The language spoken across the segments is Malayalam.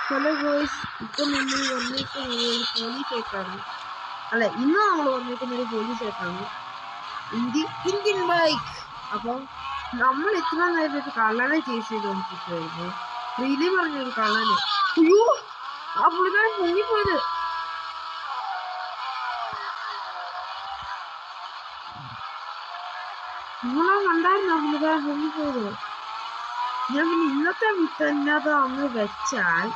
ഹലോ ഗോയ്സ്, ഇപ്പം നമ്മൾ വന്നിരിക്കുന്നത് ഒരു പോലീസായിട്ടാണ്. അല്ല, ഇന്ന് നമ്മൾ വന്നിരിക്കുന്ന ഒരു പോലീസായിട്ടാണ്. Indian bike. അപ്പം നമ്മൾ ഇത്ര നേരം ഒരു കള്ളനെ ചേസ് ചെയ്തുകൊണ്ടിരിക്കുവായിരുന്നു. റീലി പറഞ്ഞൊരു കള്ളന്. അയ്യോ, ആ പുള്ളിക്കാരൻ പൊങ്ങിപ്പോയത്. നിങ്ങളാ കണ്ടായിരുന്നോ പുള്ളിക്കാരൻ പൊങ്ങിപ്പോയത്? ഞാൻ പിന്നെ ഇന്നത്തെ വിത്തന്നത് അങ്ങ് വെച്ചാൽ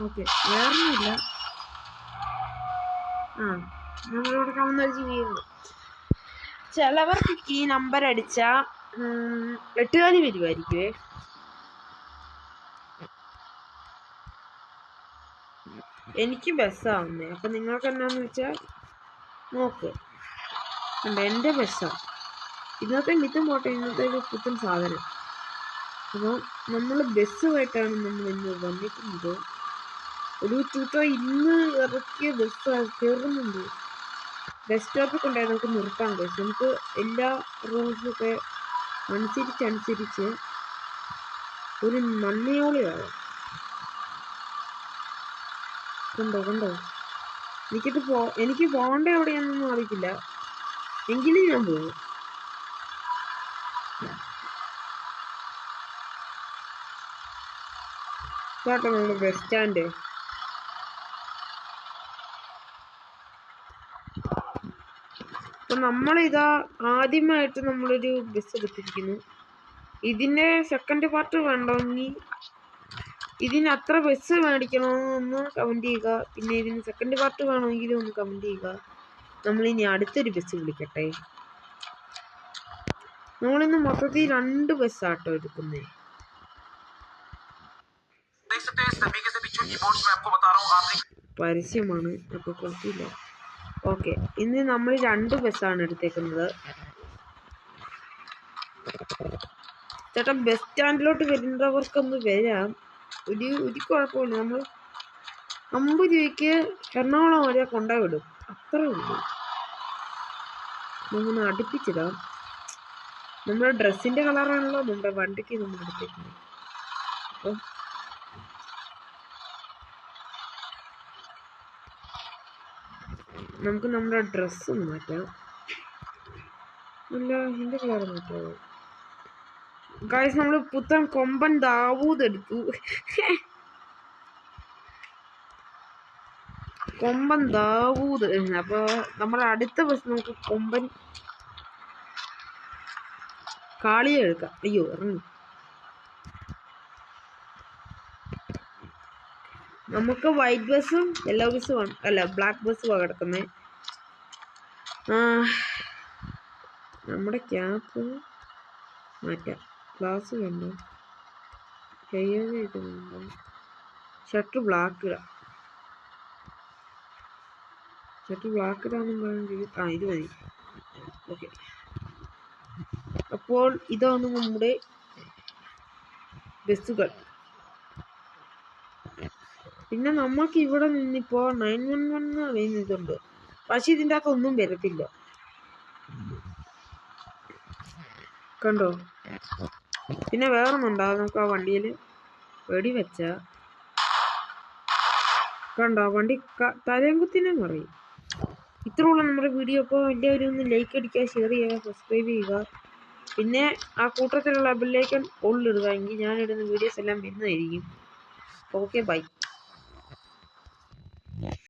ഓക്കെ, വേറൊന്നുമില്ല. നമ്മളിവിടെ കാണുന്ന ജീവിയുന്നു. ചിലവർക്ക് ഈ നമ്പർ അടിച്ച 8 കാലി വരുമായിരിക്കുവേ. എനിക്ക് ബസ്സാവുന്നേ. അപ്പൊ നിങ്ങൾക്ക് എന്നാന്ന് വെച്ചാൽ നോക്ക്, എൻ്റെ ബസ്സാണ്. ഇന്നത്തെ മിത്തും പോട്ടെ, ഇന്നത്തെ ഒരു പുത്തൻ സാധനം. അപ്പോൾ നമ്മൾ ബസ്സുമായിട്ടാണ് നമ്മൾ ഇന്ന് വന്നിരിക്കുന്നത്. ഒരു ഇന്ന് ഇറക്കിയ ബസ് കയറുന്നുണ്ട്. ബസ് സ്റ്റോപ്പിൽ കൊണ്ടുപോയി നമുക്ക് നിർത്താൻ കഴിയും. നമുക്ക് എല്ലാ റൂൾസൊക്കെ അനുസരിച്ച് ഒരു നന്ദിയോളിയാവാം. കണ്ടോ എനിക്ക് പോകേണ്ട എവിടെയാണെന്നൊന്നും അറിയില്ല, എങ്കിലും ഞാൻ പോകും. കേട്ടോ നമ്മുടെ ബസ് സ്റ്റാൻഡ്. അപ്പൊ നമ്മളിതാ ആദ്യമായിട്ട് നമ്മളൊരു ബസ് എടുത്തിരിക്കുന്നു. ഇതിന്റെ സെക്കൻഡ് പാർട്ട് വേണമെങ്കിൽ ഇതിന് അത്ര ബസ് മേടിക്കണമെന്ന് കമന്റ് ചെയ്യുക. പിന്നെ ഇതിന് സെക്കൻഡ് പാർട്ട് വേണമെങ്കിലും ഒന്ന് കമന്റ് ചെയ്യുക. നമ്മളിനി അടുത്തൊരു ബസ് വിളിക്കട്ടെ. നമ്മളിന്ന് മൊത്തത്തിൽ 2 ബസ്സാട്ടോ എടുക്കുന്നേ. പരസ്യമാണ്, അപ്പൊ കുഴപ്പമില്ല. ഓക്കെ, ഇന്ന് നമ്മൾ 2 ബസ്സാണ് എടുത്തേക്കുന്നത്. ചേട്ടാ, ബസ് സ്റ്റാൻഡിലോട്ട് വരുന്നവർക്കൊന്ന് വരാം. ഒരു കുഴപ്പമില്ല. നമ്മൾ 50 രൂപയ്ക്ക് എറണാകുളം വരെ കൊണ്ടുവിടും, അത്രേ ഉള്ളൂ. നമ്മൾ അടുപ്പിച്ചിടാം. നമ്മുടെ ഡ്രസ്സിന്റെ കളറാണല്ലോ നമ്മുടെ വണ്ടിക്ക് നമ്മൾ എടുത്തേക്കുന്നത്. അപ്പം നമുക്ക് നമ്മുടെ ഡ്രസ്സ് മാറ്റാം. അല്ല, ഇതിന്റെ കളർ മാറ്റാമോ? ഗായ്സ്, നമ്മൾ പുത്തൻ കൊമ്പൻ ദാവൂദ് എടുത്തു. കൊമ്പൻ ദാവൂദ്. അപ്പൊ നമ്മുടെ അടുത്ത ബസ് നമുക്ക് കൊമ്പൻ കാളിയെ എടുക്കാം. അയ്യോ, ഇറങ്ങി. നമുക്ക് വൈറ്റ് ബസ്സും യെല്ലോ ബസ്സും അല്ല ബ്ലാക്ക് ബസ്സും കിടക്കുന്നേ. നമ്മുടെ ക്യാപ്പ് മാറ്റാം. ഗ്ലാസ് വേണ്ട, ചെയ്യുന്നുണ്ടോ? ഷർട്ട് ബ്ലാക്ക് ഇടാം. ഇടാന്നും പറഞ്ഞെങ്കിൽ ഇത് മതി. ഓക്കെ, അപ്പോൾ ഇതാണ് നമ്മുടെ ബസ്സുകൾ. പിന്നെ നമുക്ക് ഇവിടെ നിന്നിപ്പോ 911 അറിയുന്നതുണ്ട്, പക്ഷെ ഇതിൻ്റെ അകത്ത് ഒന്നും വരത്തില്ല. കണ്ടോ? പിന്നെ വേറൊന്നുണ്ടാവും. നമുക്ക് ആ വണ്ടിയിൽ വെടിവെച്ച കണ്ടോ, വണ്ടി തലയങ്കുത്തിനെ പറയും. ഇത്രയുള്ള നമ്മുടെ വീഡിയോ. അപ്പോൾ എല്ലാവരും ഒന്ന് ലൈക്ക് അടിക്കുക, ഷെയർ ചെയ്യുക, സബ്സ്ക്രൈബ് ചെയ്യുക. പിന്നെ ആ കൂട്ടത്തിലുള്ള ബെല്ലൈക്കൺ ഓളിലിടുക. എങ്കിൽ ഞാനിടുന്ന വീഡിയോസ് എല്ലാം വരുന്നതായിരിക്കും. Okay, by.